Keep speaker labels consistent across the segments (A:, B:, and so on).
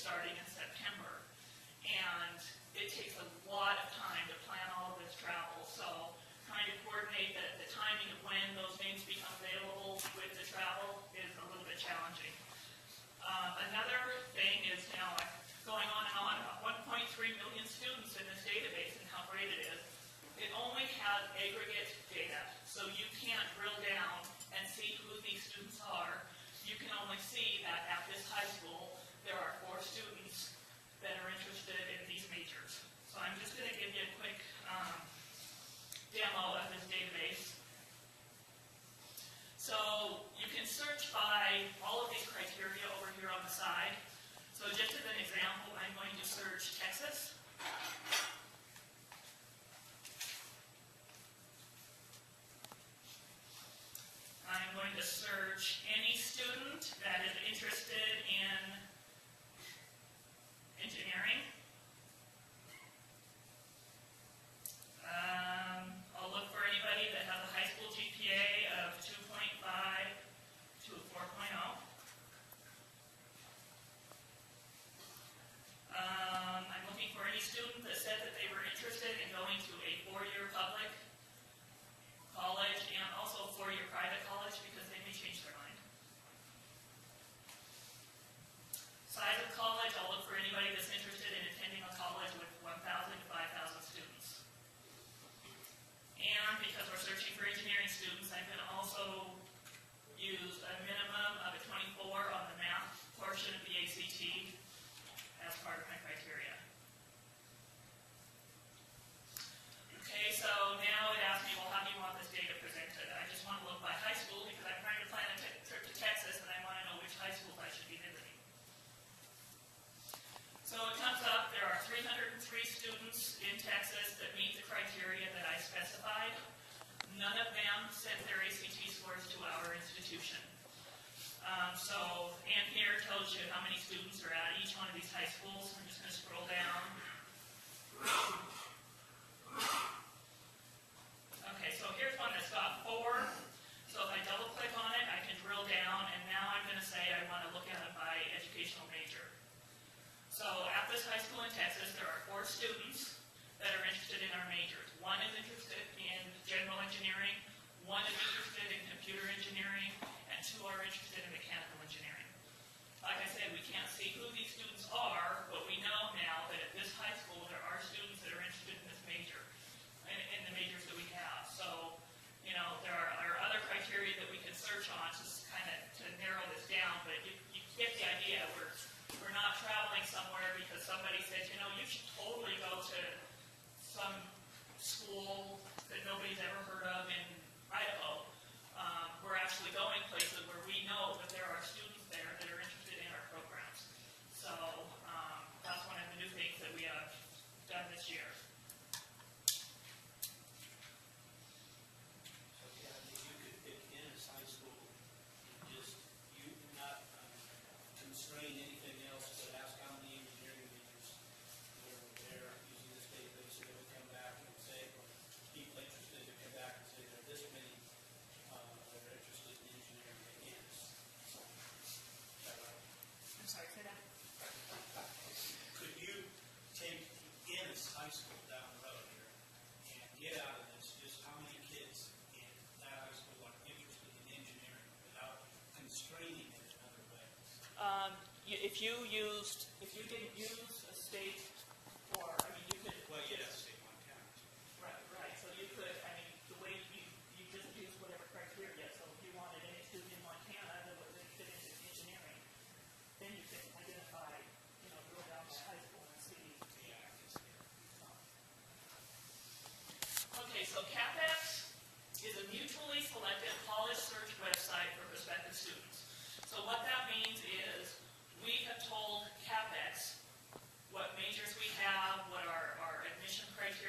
A: starting in September. And it takes a lot of time to plan all of this travel. So trying to coordinate the timing of when those names become available with the travel is a little bit challenging. Another thing is now going on now on 1.3 million students in this database and how great it is. It only has aggregate data, so you can't drill down and see who these students are. You can only see that at this high school there are 4 students that are interested in these majors. So I'm just going to give you a quick demo of this database. So you can search by all of these criteria over here on the side. So just as an example, I'm going to search Texas. I'm going to search any student that is interested in engineering. I'll look for anybody that has a high school GPA of 2.5 to 4.0. I'm looking for any student that said that they were interested in going to a 4-year public college and also 4-year private college because they may change their mind. Size of college, I'll look for anybody that's interested in attending a college with 1,000 to 5,000 students. And because we're searching for engineering students, I'm going to also use a minimum of a 24 on the math portion of the ACT as part of my criteria. Okay, so now it asks me, well, how do you want this data presented? I just want to look by high school because I'm trying to plan a trip to Texas and I want to know which high schools I should be visiting. So it comes up, there are 303 students in Texas that meet the criteria that I specified. None of them sent their ACT scores to our institution. And here tells you how many students are at each one of these high schools. I'm just going to scroll down. Okay, so here's one that's got 4. So if I double click on it, I can drill down, and now I'm going to say I want to look at it by educational major. So at this high school in Texas, there are 4 students that are interested in our majors. 1 is interested in general engineering, 1 is interested in computer engineering, and 2 are interested in mechanical engineering. Like I said, we can't see who these students are, but we know now that at this high school there are students that are interested in this major, in the majors that we have. So, you know, there are other criteria that we can search on to narrow this down, but you get the idea. We're not traveling somewhere because somebody said, you know, you should totally go to some school that nobody's ever heard of in Idaho. We're actually going places where we know that there are students there that are interested in our programs. So that's one of the new things that we have done this year.
B: So, Kathy, you could pick in a high school, you not constrain anything else, but ask how many engineering majors were there using this database, so they would come back and say, or people interested to come back and say there are this many that are interested in engineering again. So, is that right?
A: I'm sorry, say that.
B: Could you take Ennis High School down the road here and get out of this just how many kids in that high school are interested in engineering without constraining it in other ways?
A: If you didn't use a state, or you could.
B: Well, yes, state Montana.
A: Right. So you could. The way you just use whatever criteria. So if you wanted any student in Montana that was interested in engineering, then you can identify, drill down by high school and see.
B: Yeah, I can see it.
A: Okay, so CapEx is a mutually selected college search website for prospective students. So what that means is we have told CapEx what majors we have, what our admission criteria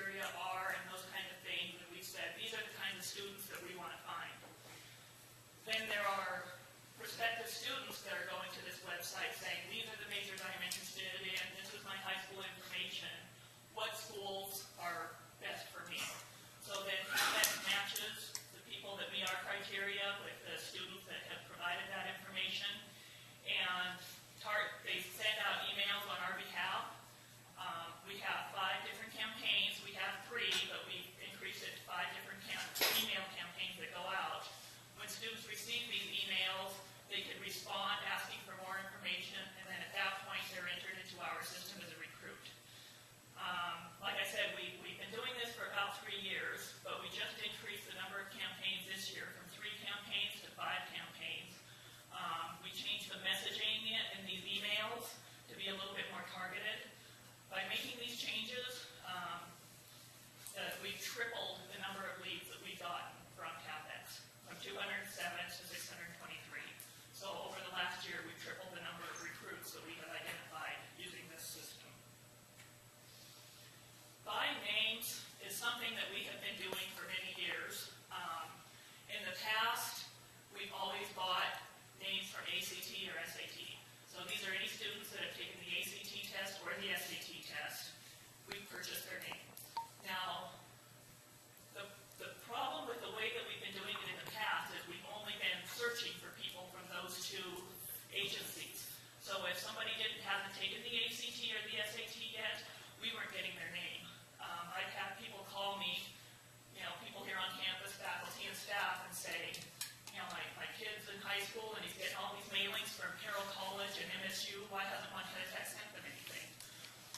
A: issue. Why hasn't Montana Tech sent them anything?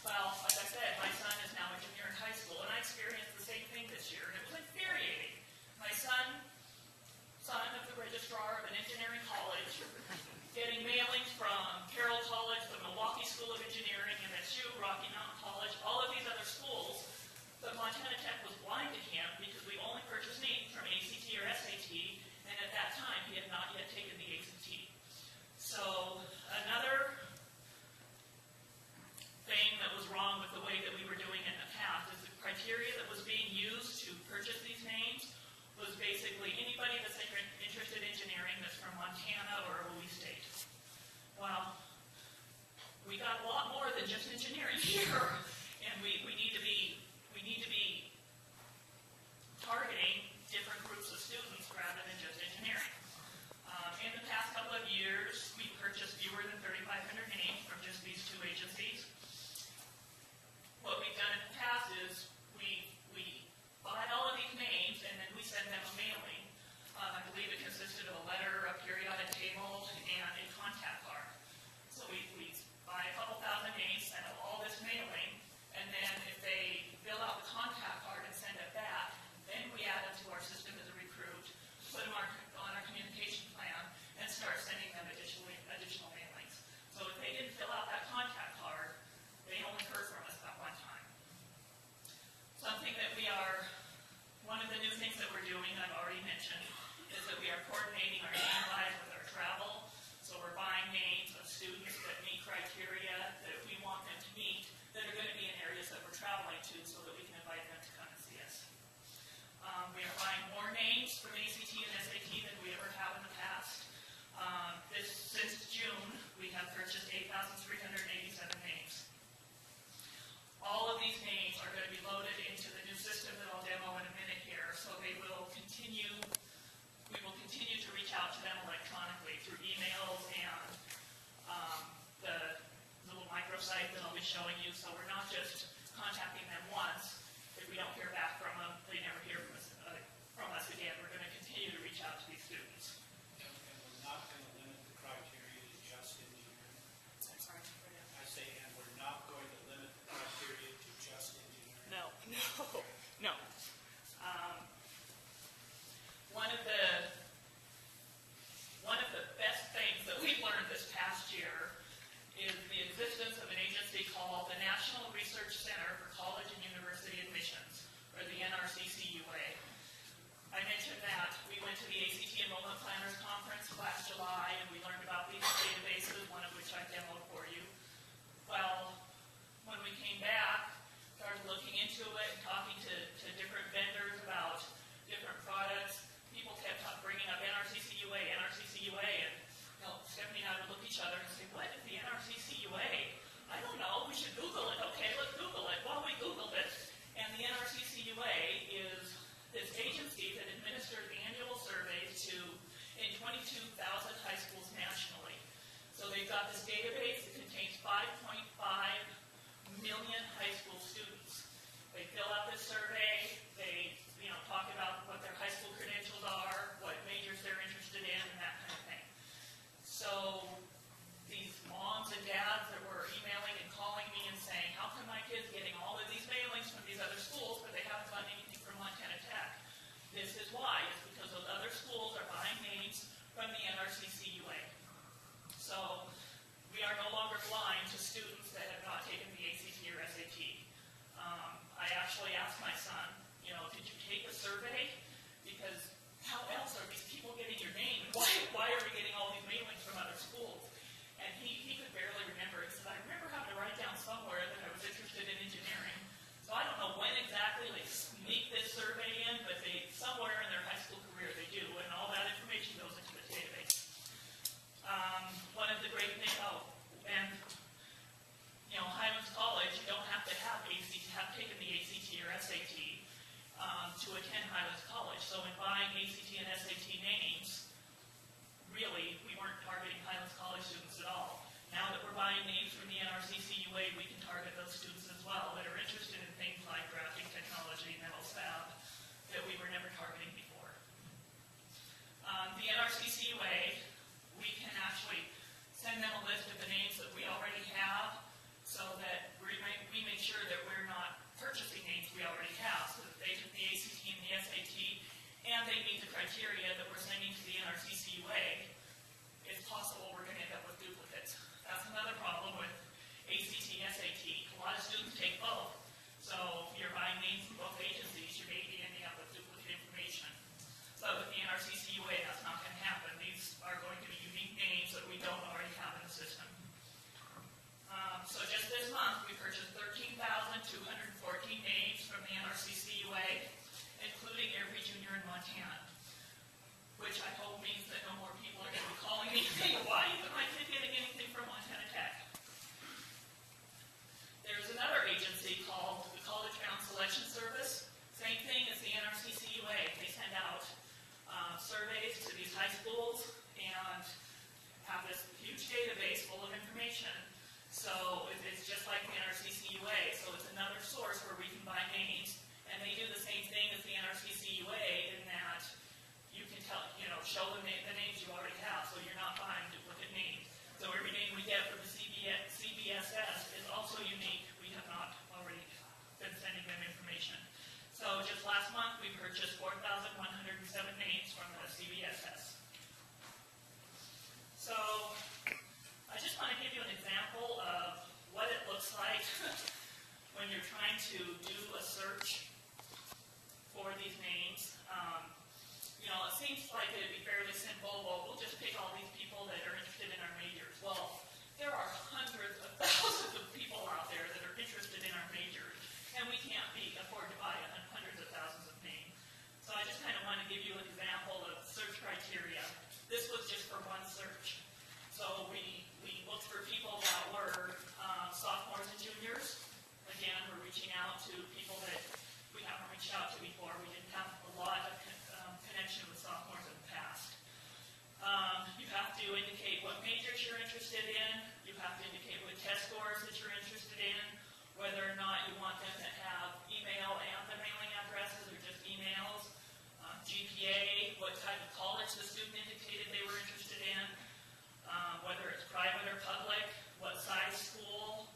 A: Well, like I said, my son is now a junior in high school, and I experienced the same thing this year, and it was infuriating. My son of the registrar of an engineering college, getting mailings from Carroll College, the Milwaukee School of Engineering, MSU, Rocky Mountain College, all of these other schools, but Montana Tech was blind to him because we only purchased names from ACT or SAT, and at that time he had not yet taken the ACT. So another thing that was wrong with the way that we were doing it in the past is the criteria that was being used to purchase these names was basically anybody that's interested in engineering that's from Montana or Louis State. Well, we got a lot more than just engineering here, and we need to be targeting different groups of students rather than just engineering. In the past couple of years, we purchased fewer than 3,500 names from just these two agencies. What we've done in the past is we buy all of these names and then we send them a mailing. I believe it consisted of a letter, a periodic table, and a contact card. So we buy a couple thousand names, send them all this mailing, and then if they fill out the contact card and send it back, then we add them to our system as a recruit, put them on our communication plan, and start sending them additional mailings. So if they didn't fill out that contact card, they only heard from us that one time. Something that one of the new things that we're doing, I've already mentioned, is that we are coordinating our name live with our travel. So we're buying names of students that meet criteria that we want them to meet that are going to be in areas that we're traveling to so that we can invite them to come and see us. We are buying more names from ACT and SAT than we ever have in the past. Since June, we have purchased 8,387 names. All of these names are going to be loaded into the new system that I'll demo in a minute here, so we will continue to reach out to them electronically through emails and the little microsite that I'll be showing you. So we're not just contacting them once. If we don't hear back from them, they never hear from us again. We're going to continue to reach out to these students.
B: And we're not going to limit the criteria to just engineering.
A: I'm sorry.
B: I say, and we're not going to limit the criteria to just engineering.
A: No. One of the best things that we've learned this past year is the existence of an agency called the National Research Center for College and University Admissions, or the NRCCUA. I mentioned that we went to the ACT Enrollment Planners Conference last July, and we learned about these databases, one of which I demoed for you. Well, when we came back, started looking into it, talking to different vendors about different products, people kept bringing up NRCCUA, and Stephanie and I would look at each other and say, what is the NRCCUA? I don't know, we should Google it. Okay, let's Google it. Well, we Googled it, and the NRCCUA is this agency that administers annual surveys in 22,000 high schools nationally. So they've got this database that contains 5.5 million high school students. They fill out this survey, they talk about what their high school credentials are, what majors they're interested in, and that kind of thing. So these moms and dads that were emailing and calling me and saying, how come my kid's getting all of these mailings from these other schools, but they haven't gotten anything from Montana Tech? This is why. It's because those other schools are buying names from the NRCCUA. So we are no longer blind to students that have not taken the ACT or SAT. I actually asked my son, did you take a survey? Because how else are these people getting your name? Why are we getting all these mailings from other schools? And he could barely remember. He said, I remember having to write down somewhere that I was interested in engineering. So I don't know when exactly they sneak this survey in, but somewhere in their high school career they do, and all that information goes into the database. One of the great things, Highlands College, you don't have to have taken the ACT or SAT to attend Highlands College. So in buying ACT and SAT names, really, we weren't targeting Highlands College students at all. Now that we're buying names from the NRCCUA, we can target those students as well that are interested in things like graphic technology, metal fab, that we were never targeting before. The NRCCUA, we can actually send them a list of the names that we when you're trying to do a search for these names, it seems like it'd be fairly simple. Well, we'll just pick all these people that are interested in our majors. Well, there are hundreds of thousands of people out there that are interested in our majors, and we can't afford to buy hundreds of thousands of names. So I just kind of want to give you an example of search criteria. This was just for one search. So we looked for people that were sophomores and juniors. Again, we're reaching out to people that we haven't reached out to before. We didn't have a lot of connection with sophomores in the past. You have to indicate what majors you're interested in. You have to indicate what test scores that you're interested in, whether or not you want them to have email and the mailing addresses or just emails, GPA, what type of college the student indicated they were interested in, whether it's private or public, what size school,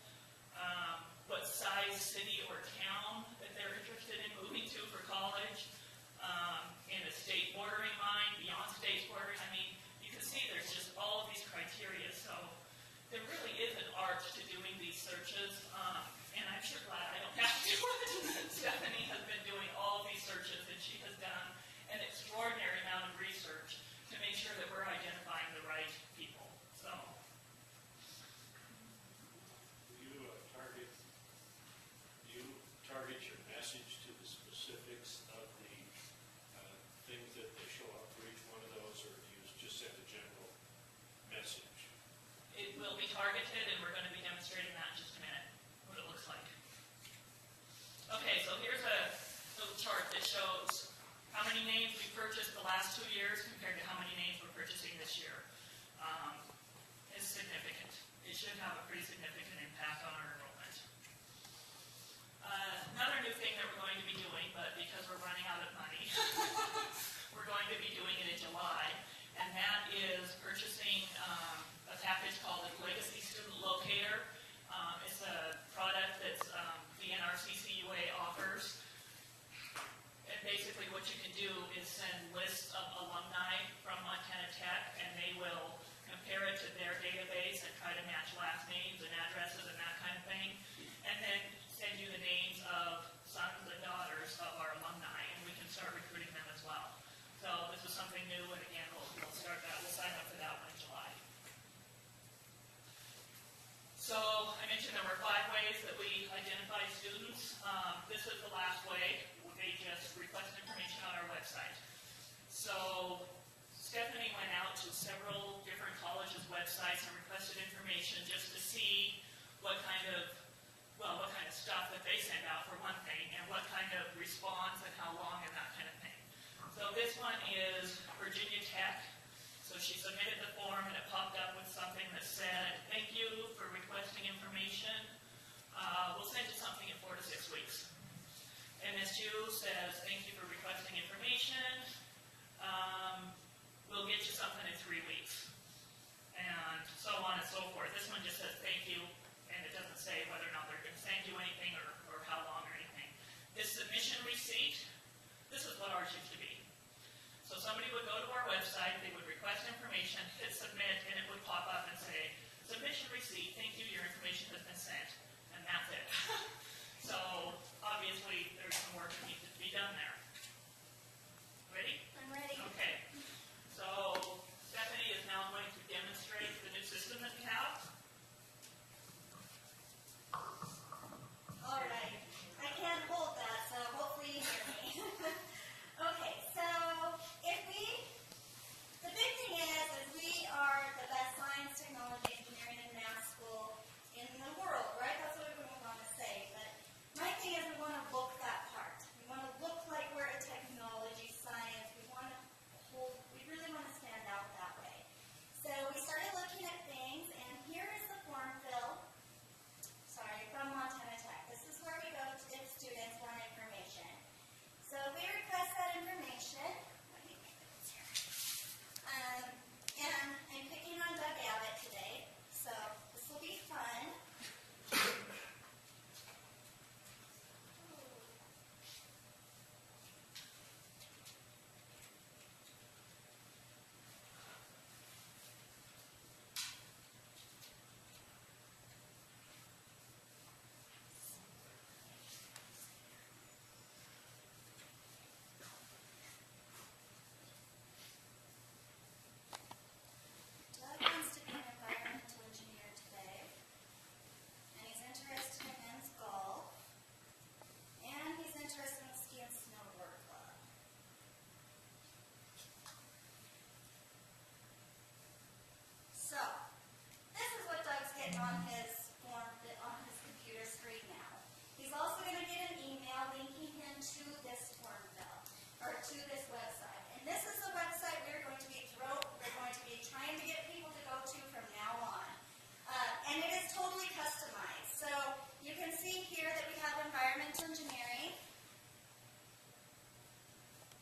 A: what size city or town that they're interested in moving to for college, in a state bordering line, beyond state bordering. I mean, you can see there's just all of these criteria. So there really is an art to doing these searches, and I'm sure glad I don't have to do it. Stephanie has been doing all of these searches, and she has done an extraordinary amount of research to make sure that we're identifying the right people. So.
C: Target your message to the specifics of the things that they show up for each one of those, or do you just send a general message?
A: It will be targeted, and we're going to be demonstrating that in just a minute, what it looks like. Okay, so here's a little chart that shows how many names we purchased the last 2 years compared to how many names we're purchasing this year. It's significant. It should have a pretty significant impact on our enrollment. Another new thing that we're going to be doing, but because we're running out of money, we're going to be doing it in July, and that is purchasing a package called the Legacy Student Locator. It's a product that the NRCCUA offers. And basically what you can do is send lists of alumni from Montana Tech, and they will compare it to their database and try to match last names and addresses and that kind of thing. And then send you the names of sons and daughters of our alumni, and we can start recruiting them as well. So this is something new, and again, we'll start that. We'll sign up for that one in July. So I mentioned there were 5 ways that we identify students. This is the last way. They just request information on our website. So Stephanie went out to several different colleges' websites and requested information just to see what kind of stuff that they send out for one thing, and what kind of response and how long and that kind of thing. So this one is Virginia Tech. So she submitted the form, and it popped up with something that said, "Thank you for requesting information. We'll send you something in 4 to 6 weeks." MSU says, "Thank you for requesting information. We'll get you something in 3 weeks." And so on and so forth. This one just says, "Thank you," and it doesn't say whether or not they're going to send you anything or how long or anything. This submission receipt, this is what ours used to be. So somebody would go to our website, they would request information, hit submit, and it would pop up and say,
D: to this website. And this is the website we're going to be trying to get people to go to from now on. And it is totally customized. So you can see here that we have environmental engineering.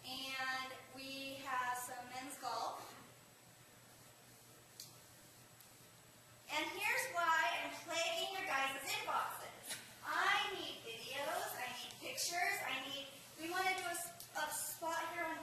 D: And we have some men's golf. And here's why I'm plaguing your guys' inboxes. I need videos, I need pictures, we want to do a spot here on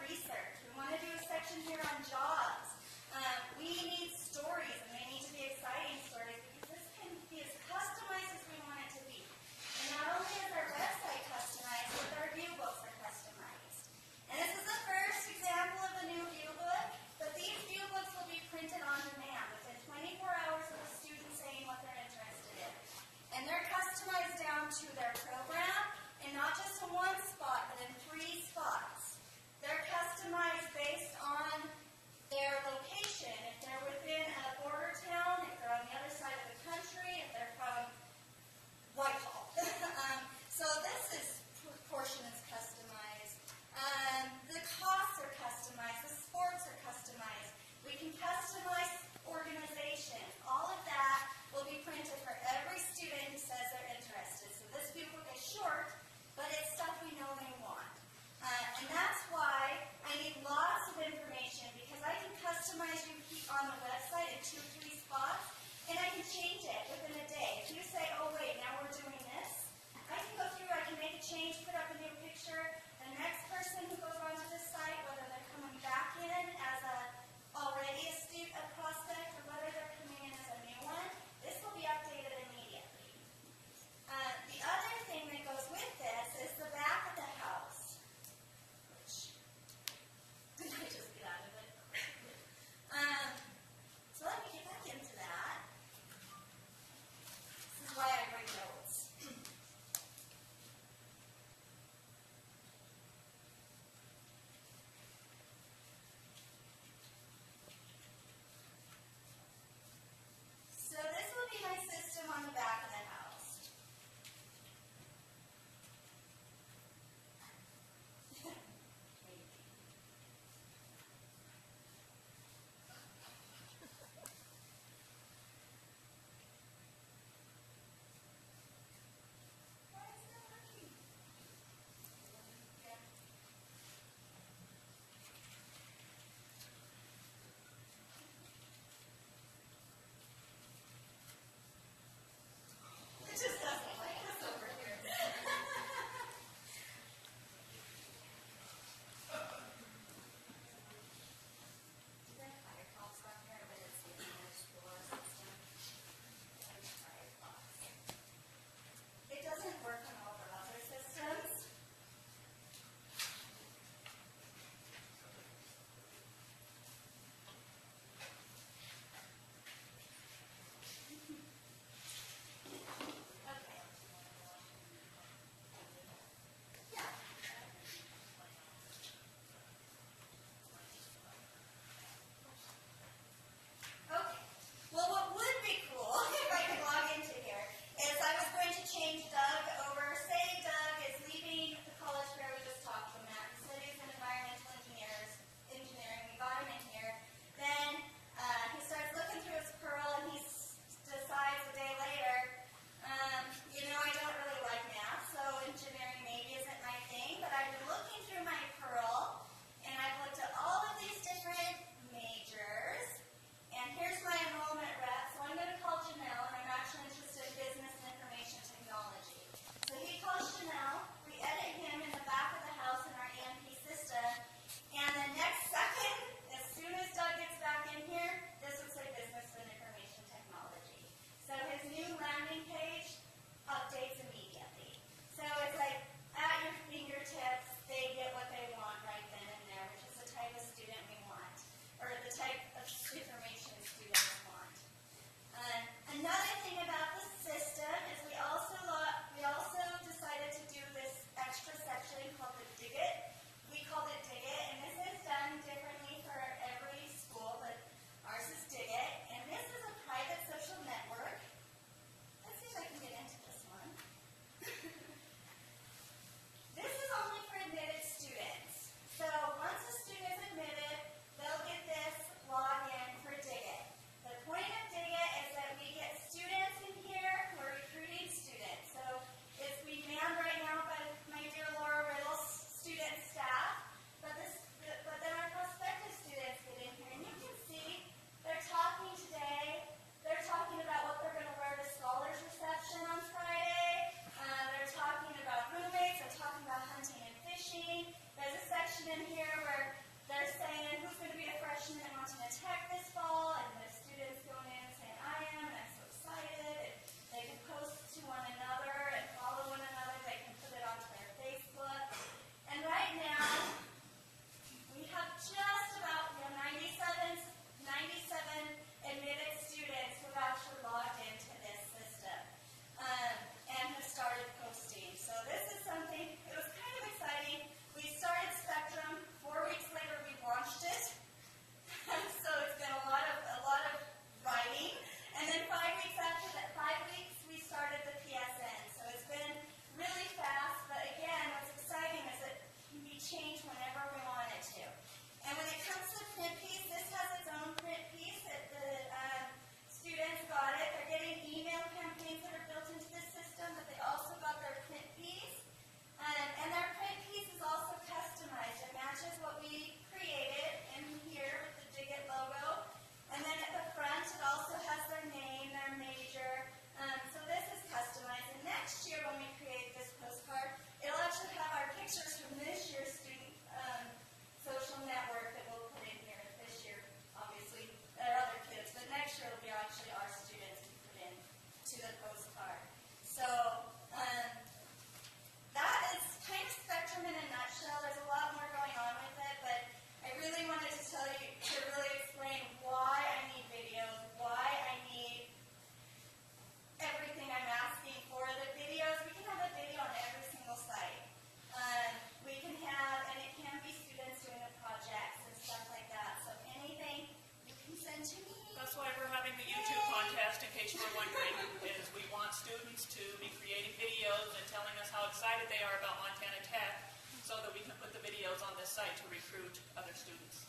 A: website to recruit other students.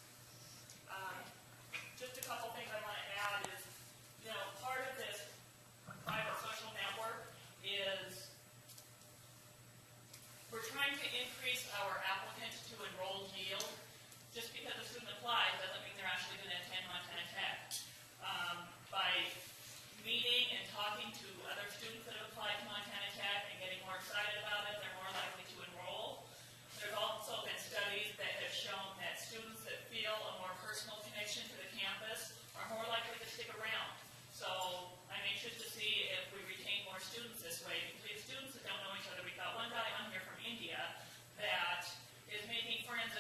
A: Just a couple things I want to add is, part of this private social network is we're trying to increase our applicant to enroll yield. Just because a student applies doesn't mean they're actually going to attend Montana Tech. By meeting and talking to other students that have applied to Montana Tech and getting more excited about it, they're more likely to enroll. There's also been studies that have shown that students that feel a more personal connection to the campus are more likely to stick around. So I'm anxious to see if we retain more students this way, because we have students that don't know each other. We've got one guy on here from India that is making friends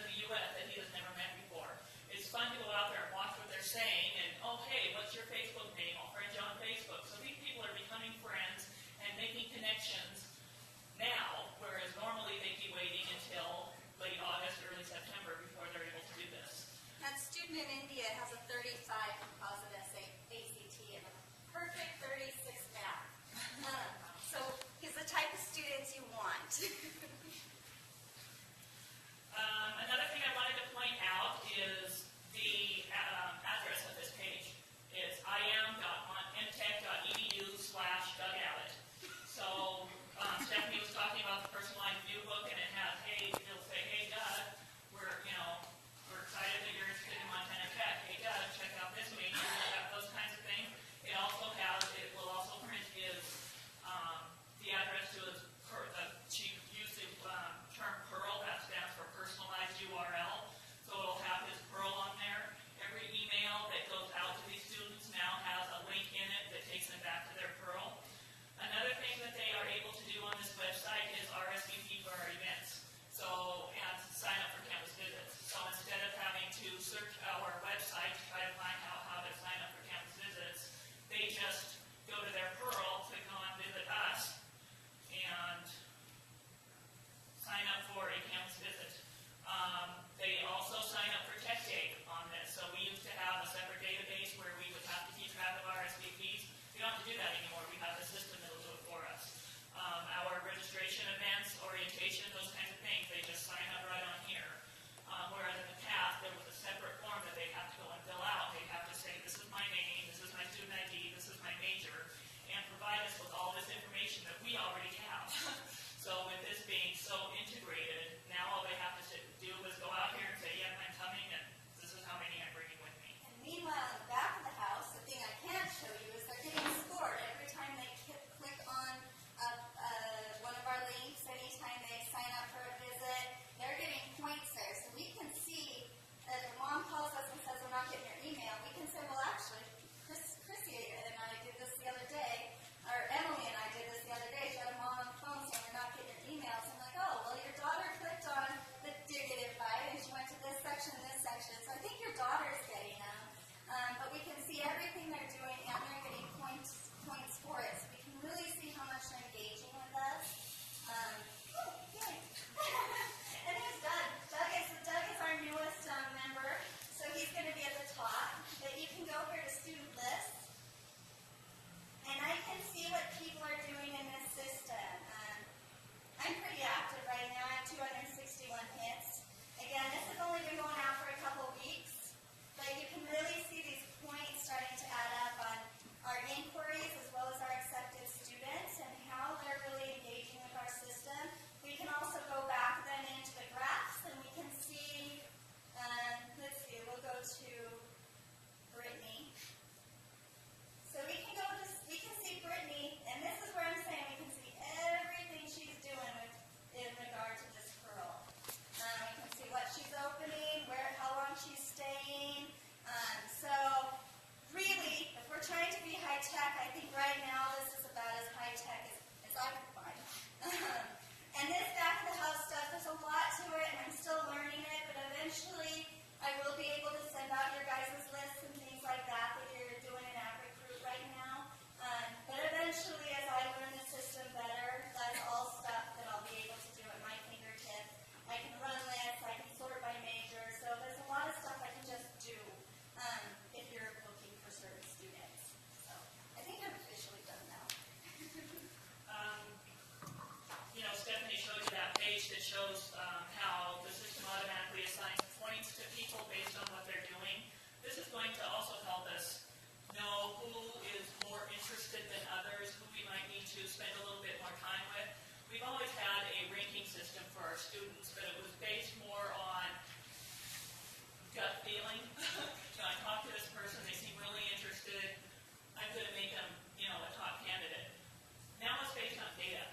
A: going to also help us know who is more interested than others, who we might need to spend a little bit more time with. We've always had a ranking system for our students, but it was based more on gut feeling. I talked to this person, they seem really interested, I'm going to make them, a top candidate. Now it's based on data.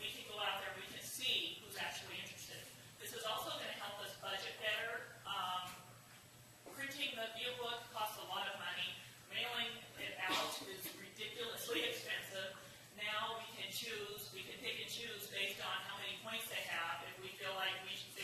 A: We can go out there, we can see who's actually interested. This is also going to help us budget better. Printing the yearbook costs a lot of money. Mailing it out is ridiculously expensive. Now we can pick and choose based on how many points they have. If we feel like they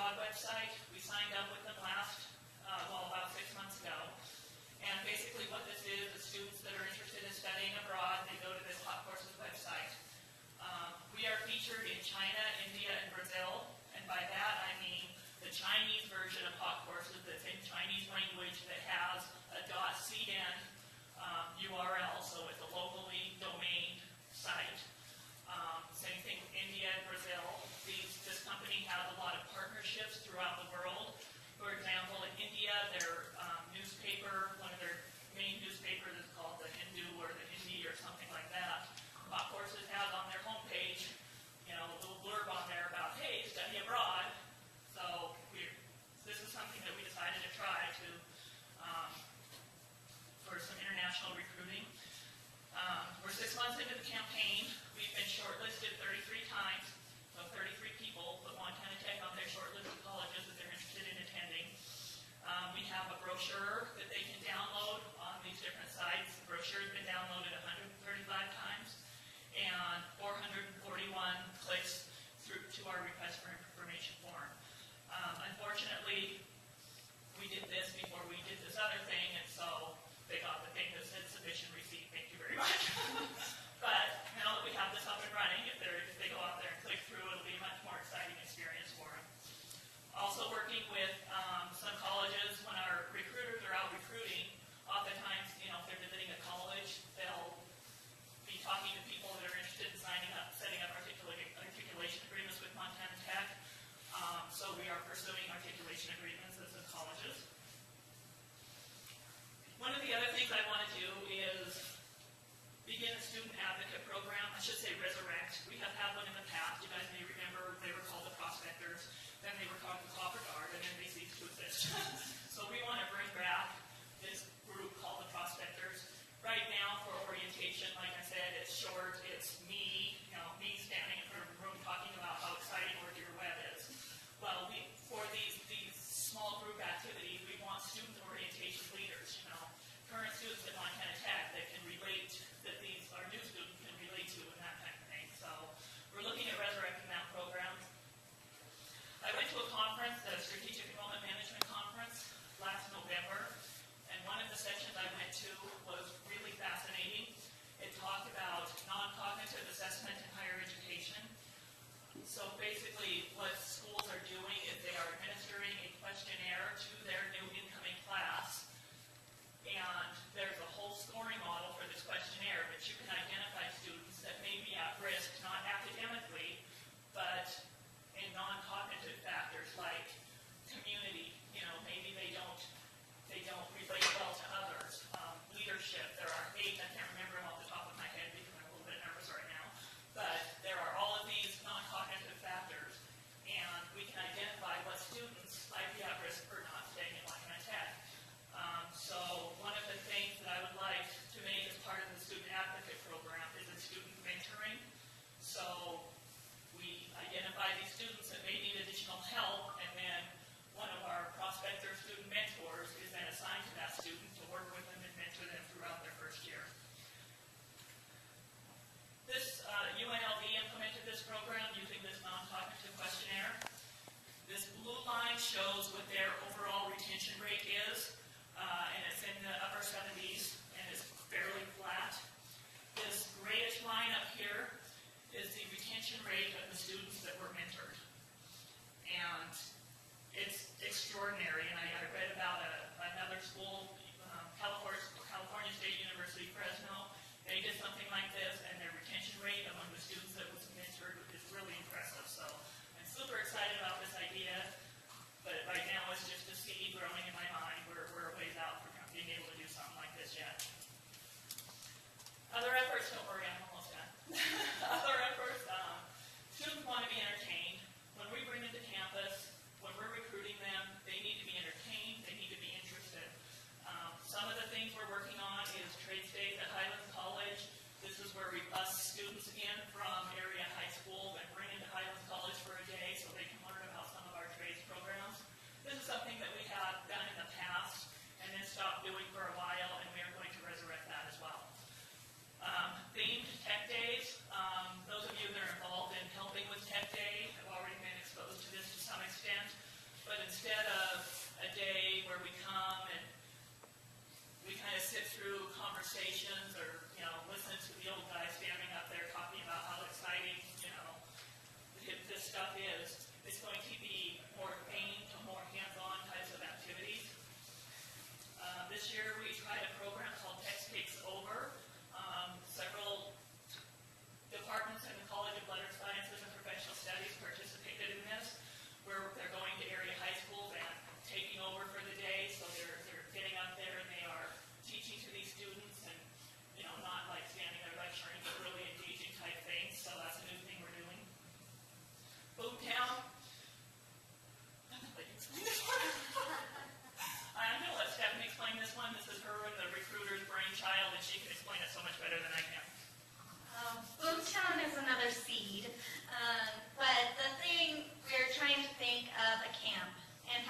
A: abroad website. We signed up with them about 6 months ago. And basically what this is students that are interested in studying abroad, they go to this Hot Courses website. We are featured in China, India, and Brazil. And by that I mean the Chinese version of Hot Courses that's in Chinese language that has a .cn URL, so it's a locally domained site. Same thing with India and Brazil. This company has a lot of partnerships throughout the world. For example, in India, their newspaper, one of their main newspapers is called the Hindu or the Hindi or something like that. Hot Courses has on their homepage, a little blurb on there about, hey, study abroad. So this is something that we decided to try for some international recruiting. We're 6 months into the campaign. We've been shortlisted 33 times. So 33 people put Montana Tech on their short list of colleges that they're interested in attending. We have a brochure that they can download on these different sites. The brochure has been downloaded 135 times, and 441 clicks through to our request for information form. Unfortunately, we did this before we did this other thing, and so they got the thing that said submission received. Thank you very much. But now that we have this up and running, if they go out there and click through, it'll be a much more exciting experience for them. Also working with some colleges, when our recruiters are out recruiting, oftentimes, if they're visiting a college, they'll be talking to people that are interested in setting up articulation agreements with Montana Tech. So we are pursuing articulation agreements with some colleges. One of the other things I want to do is begin a student advocate program. I should say resurrect. We have had one in the past. You guys may remember they were called the Prospectors. Then they were called the Copper Guard, and then they ceased to exist. So we want to bring back this group called the Prospectors. Right now for orientation, like I said, it's short. It's me standing in front of a room talking about how exciting Work Your Web is. Well, for these small group activities, we want student orientation leaders, current students at Montana Tech that can relate, that our new students can relate to and that kind of thing. So we're looking at resurrecting that program. I went to a conference, the Strategic Enrollment Management Conference, last November, and one of the sessions I went to was really fascinating. It talked about non-cognitive assessment in higher education. So basically what schools are doing is they are administering a questionnaire to their new incoming class, and there's a whole scoring model for this questionnaire, but you can identify students that may be at risk, not academically, but in non-cognitive factors like community. Maybe they don't relate well to others. Leadership, there are 8, I can't remember them off the top of my head because I'm a little bit nervous right now, but there are all of these non-cognitive factors, and we can identify what students might be at risk for not staying in Montana Tech. So one of the things that I would like to make as part of the student advocate program is a student mentoring. So we identify these students that may need additional help, and then one of our prospector student mentors is then assigned to that student to work with them and mentor them throughout their first year. This UNLV implemented this program using this non-cognitive questionnaire. This blue line shows what their overall retention rate is, and it's in the upper 70s, and it's fairly flat. This grayish line up here is the retention rate of the students that were mentored. And it's extraordinary, and I read about another school, California State University, Fresno. They did something like this, and their retention rate among the students that was mentored is really impressive. So I'm super excited about this idea, but right now it's just a seed growing in my mind. We're a ways out from being able to do something like this yet. Other efforts, don't worry, I'm almost done. Other efforts, 2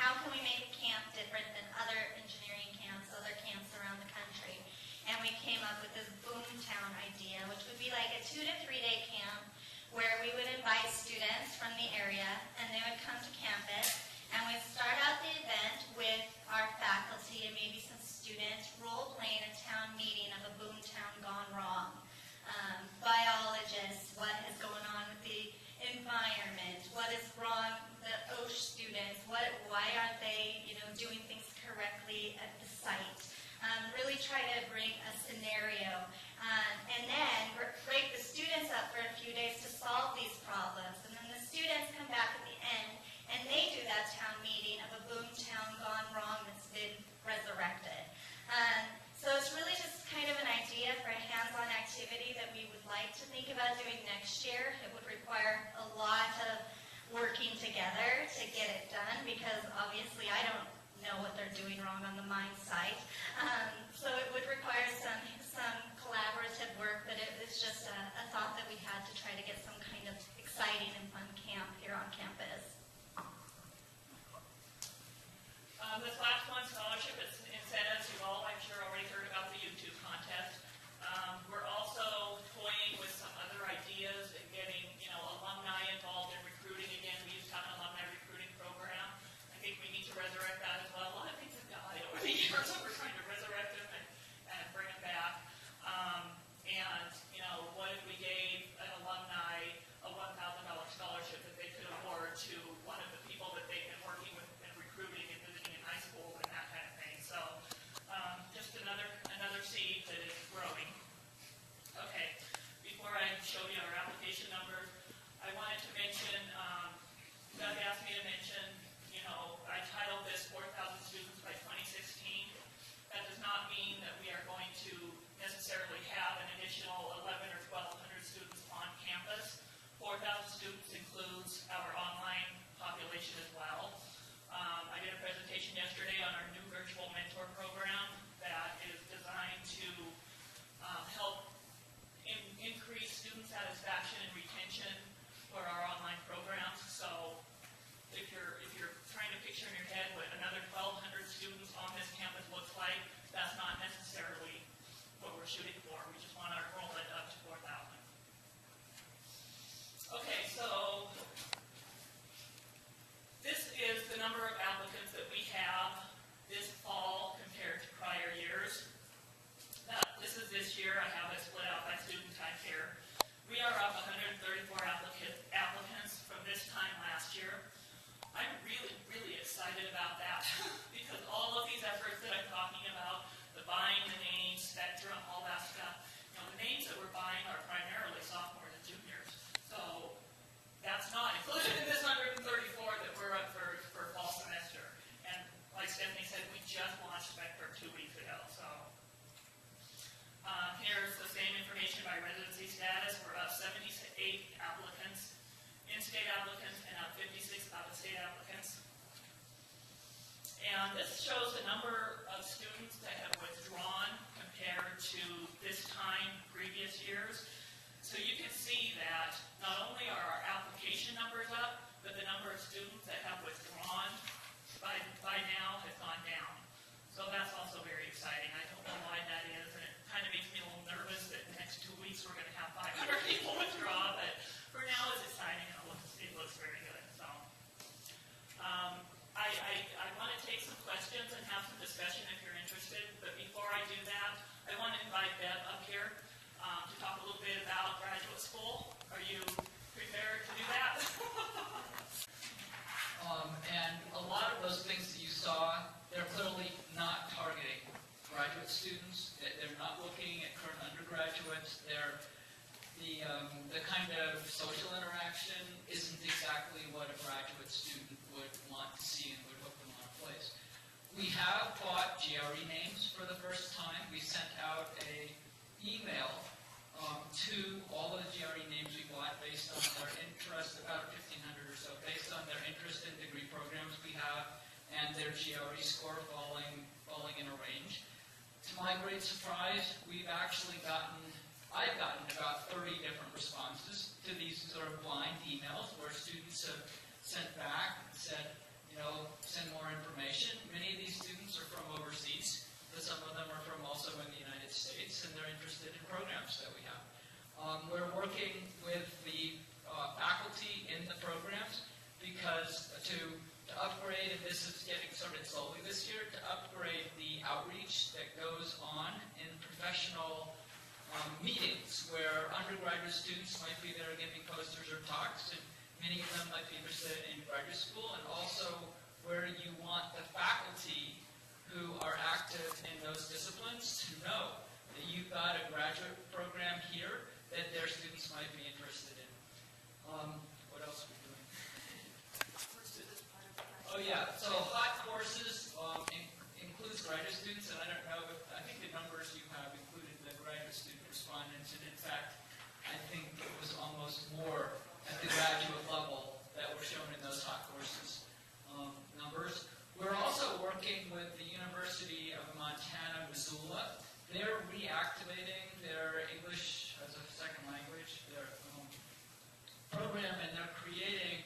D: how can we make camp different than other engineering camps, other camps around the country. And we came up with this Boomtown idea, which would be like a 2 to 3 day camp where we would invite students from the area and they would come to campus, and we'd start out the event with our faculty and maybe some students role-playing a town meeting of a boomtown gone wrong. Biologists, what is going on with the environment, what is wrong, the OSH students, why aren't they, doing things correctly at the site. Really try to bring a scenario, and then break the students up for a few days to solve these problems, and then the students come back at the end, and they do that town meeting of a boomtown gone wrong that's been resurrected. So it's really just kind of an idea for a hands-on activity that we would like to think about doing next year. It would require a lot of working together to get it done, because obviously I don't know what they're doing wrong on the mine site. So it would require some collaborative work, but it was just a thought that we had to try to get some kind of exciting and fun camp here on campus.
A: This last one, scholarship incentives, you've all, I'm sure, already heard about the YouTube contest. We're also toying with some other ideas and getting, alumni involved in recruiting again. We used to have an alumni recruiting program. I think we need to resurrect that as well. A lot of things have died over the years, so we're trying to resurrect them and bring them back. What if we gave an alumni a $1,000 scholarship that they could award to one of the people that they've been working with and recruiting and visiting in high school and that kind of thing. So just another seed that is growing. Okay, before I show you our application numbers, I wanted to mention, Doug asked me to mention, I titled this 4,000 students by 2016. That does not mean that we are going to necessarily have an additional 11 or 1,200 students on campus. 4,000 students includes our online population as well. I did a presentation yesterday on our new virtual mentor program that is designed to help increase student satisfaction and retention for our online programs. So if you're trying to picture in your head what another 1,200 students on this campus looks like, that's not necessarily what we're shooting for. We just want our enrollment up to 4,000. Okay, so this is the number of applicants that we have this fall compared to prior years. This is this year. I have it split out by student type here. We are up 134 applicants from this time last year. I'm really, really excited about that because all of these efforts that I'm talking about, the buying the names, spectrum, all that stuff, the names that we're buying are primarily sophomores and juniors. So that's not included in this 134 that we're up for fall semester. And like Stephanie said, we just launched Spectrum 2 weeks ago. So here's the same information by residency status. We're up 78 applicants, in-state applicants, and up 56 out-of-state applicants. And this shows the number of students that have withdrawn compared to this time previous years. So you can see that not only are our application numbers up, but the number of students that have withdrawn by now has gone down. So that's also very exciting. I don't know why that is, and it kind of makes me a little nervous that the next 2 weeks we're going to have 500 people withdraw, but for now it's exciting and it looks very good. So I want to take some questions and have some discussion if you're interested, but before I do that, I want to invite Deb up here to talk a little bit about graduate school. Are you prepared to do that?
E: And a lot of those things that you saw, they're clearly not targeting graduate students. They're not looking at current undergraduates. The kind of social interaction isn't exactly what a graduate student would want to see and would hook them on a place. We have bought GRE names for the first time. We sent out an email to all of the GRE names we bought based on their interest, about 1,500 or so, based on their interest in degree programs we have and their GRE score falling in a range. To my great surprise, I've gotten about 30 different responses to these sort of blind emails where students have sent back and said, send more information upgrade, and this is getting started slowly this year, to upgrade the outreach that goes on in professional meetings where undergraduate students might be there giving posters or talks, and many of them might be interested in graduate school, and also where you want the faculty who are active in those disciplines to know that you've got a graduate program here that their students might be interested in. What else are we doing? Oh yeah, so hot courses includes graduate students, and I don't know, I think the numbers you have included the graduate student respondents, and in fact, I think it was almost more at the graduate level that were shown in those hot courses numbers. We're also working with the University of Montana, Missoula. They're reactivating their English as a second language, their program, and they're creating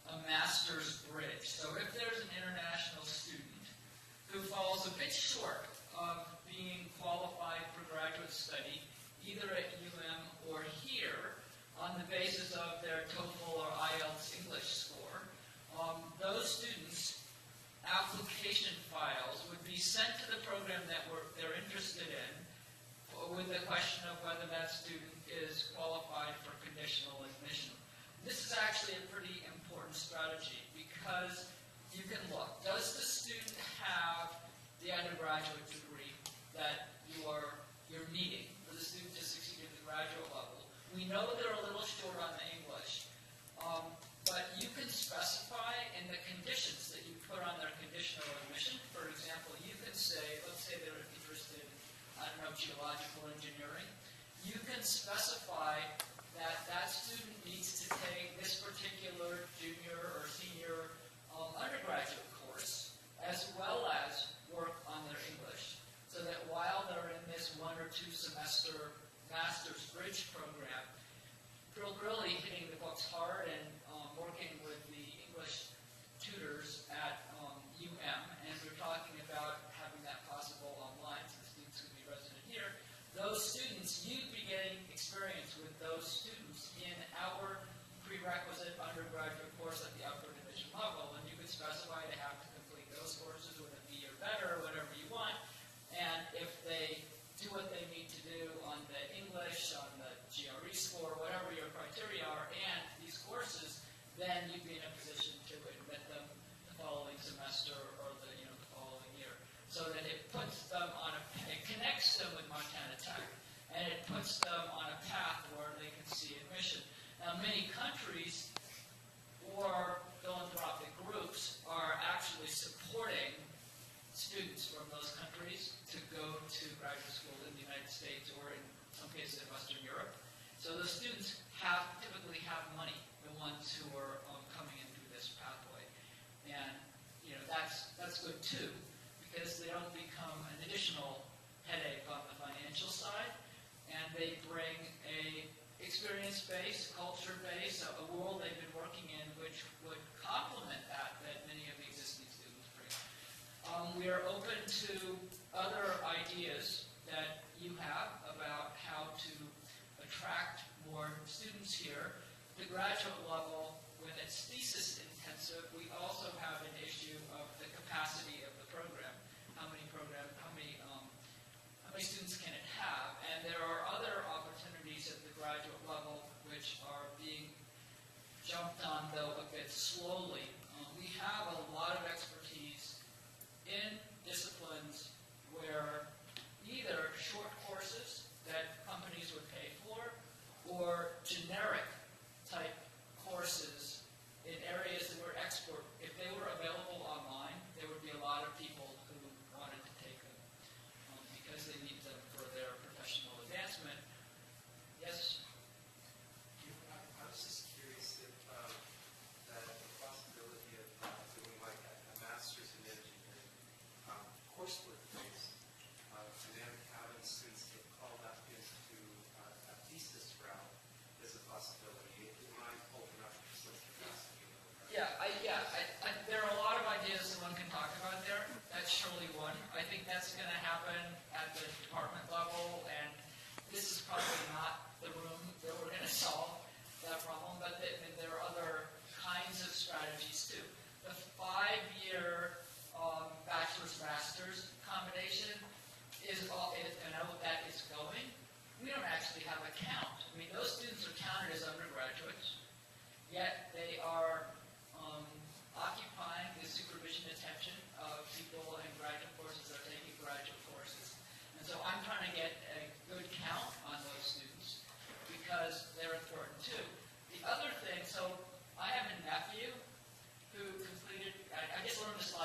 E: a master's bridge. So if there's an international student who falls a bit short of being qualified for graduate study, either at or here, on the basis of their TOEFL or IELTS English score, those students' application files would be sent to the program that they're interested in with the question of whether that student is qualified for conditional admission. This is actually a pretty important strategy because you can look, does the student have the undergraduate degree that you're needing for the student to succeed at the graduate level? We know they're a little short on the English, but you can specify in the conditions that you put on their conditional admission. For example, you can say, let's say they're interested in, I don't know, geological engineering. You can specify that that student needs to take this particular junior or senior undergraduate course, as well as work on their English, so that while they're in this 1 or 2 semester master's bridge program, really hitting the books hard and working with the English tutors at and we're talking about having that possible online so the students would be resident here. Those students, you'd be getting experience with those students in our prerequisite undergraduate course at the upper division level, and you could specify to have to complete those courses with a B or better, or whatever you want, and if they do what they need to do on the English, on the GRE score, whatever your criteria are, and these courses, then you'd be in a position to admit them the following semester or the following year. So that it puts them on it connects them with Montana Tech, and it puts them on a path where they can see admission. Now, many countries or philanthropic groups are actually supporting students from those countries to go to graduate school in the United States or in some cases in Western Europe. So the students typically have money, the ones who are coming in through this pathway. And that's good too, because they don't become an additional headache on the financial side, and they bring a experience base, culture base, a world they've been working in which would complement that many of the existing students bring. We are open to other ideas that you have about how to attract more students here. The graduate level, when it's thesis intensive, we also have an issue of the capacity of the program. How many students can it have? And there are other opportunities at the graduate level which are being jumped on, though a bit slowly. We have a lot of expertise in disciplines where either short courses that companies would pay for or generic type courses in areas that were export. If they were available online, there would be a lot of people who wanted to take them because they need them for their professional advancement. Yes?
F: I was just curious if the possibility of doing like a master's in engineering coursework based, and then having students get called up into a thesis route is a possibility. It might open up some capacity.
E: There are a lot of ideas that one can talk about there. That's surely one. I think that's going to happen at the department level, and this is probably not the room that we're going to solve that problem, but there are other kinds of strategies too. The 5-year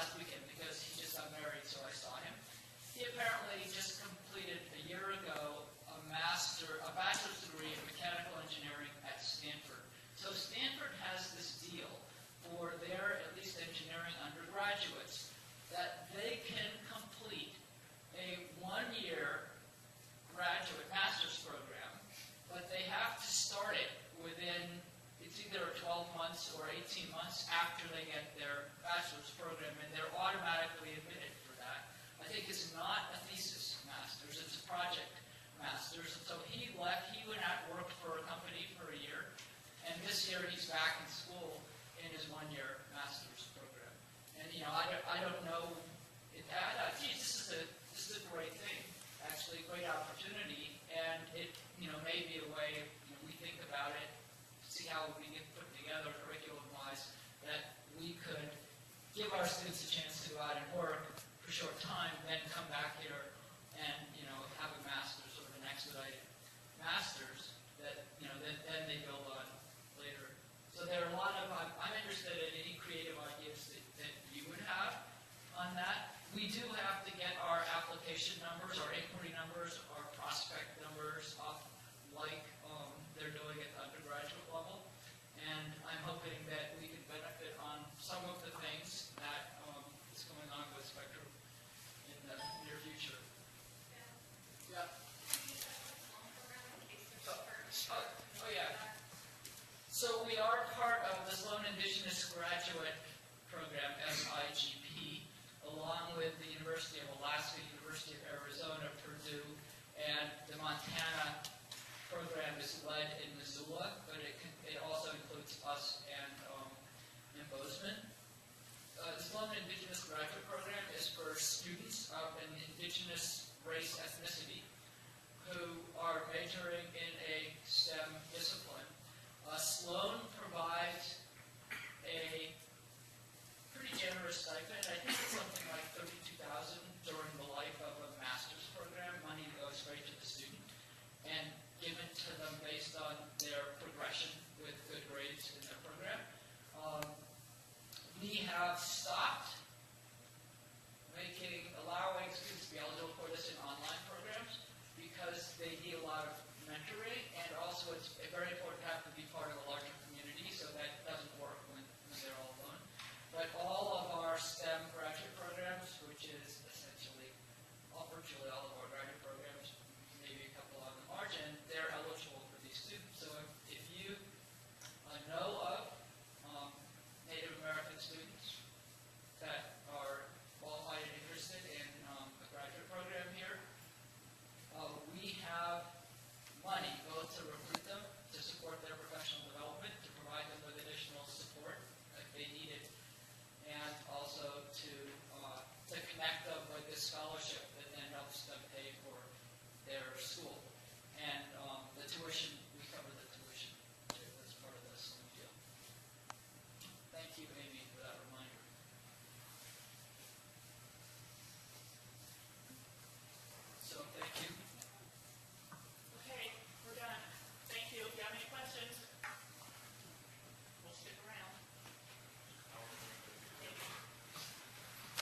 E: last weekend because he just got married, so I saw him. He apparently just completed a year ago a bachelor's degree in mechanical engineering at Stanford. So Stanford has this deal for their, at least engineering undergraduates, that they can complete a one-year graduate master's program, but they have to start it within, it's either 12 months or 18 months after they get their bachelor's program, and they're automatically admitted for that. I think it's not a thesis master's, it's a project master's. And so he left, he went out and worked for a company for a year, and this year he's back in school in his one-year master's program. And, you know, I don't know, this is a great thing, actually, a great opportunity, and it, you know, may be a way, you know, we think about it, see how we can put together curriculum-wise, that we could give our students a chance to go out and work for a short time, then come back here and, you know, have a master's or an expedited master's that, you know, then they build on later. So there are a lot of, I'm interested in any creative ideas that you would have on that. We do have to get our application numbers, our inquiry numbers, our prospect numbers up like they're doing at the undergraduate level. And I'm hoping that we can benefit on some of the things that is going on with Spectrum in the near future. Yeah. Oh yeah. So we are part of the Sloan Indigenous Graduate Program, SIGP, along with the University of Alaska, University of Arizona, Purdue, and the Montana program is led in Missoula, but it also includes us and Bozeman. The Sloan Indigenous Graduate Program is for students of an indigenous race ethnicity who are majoring in a STEM discipline. Sloan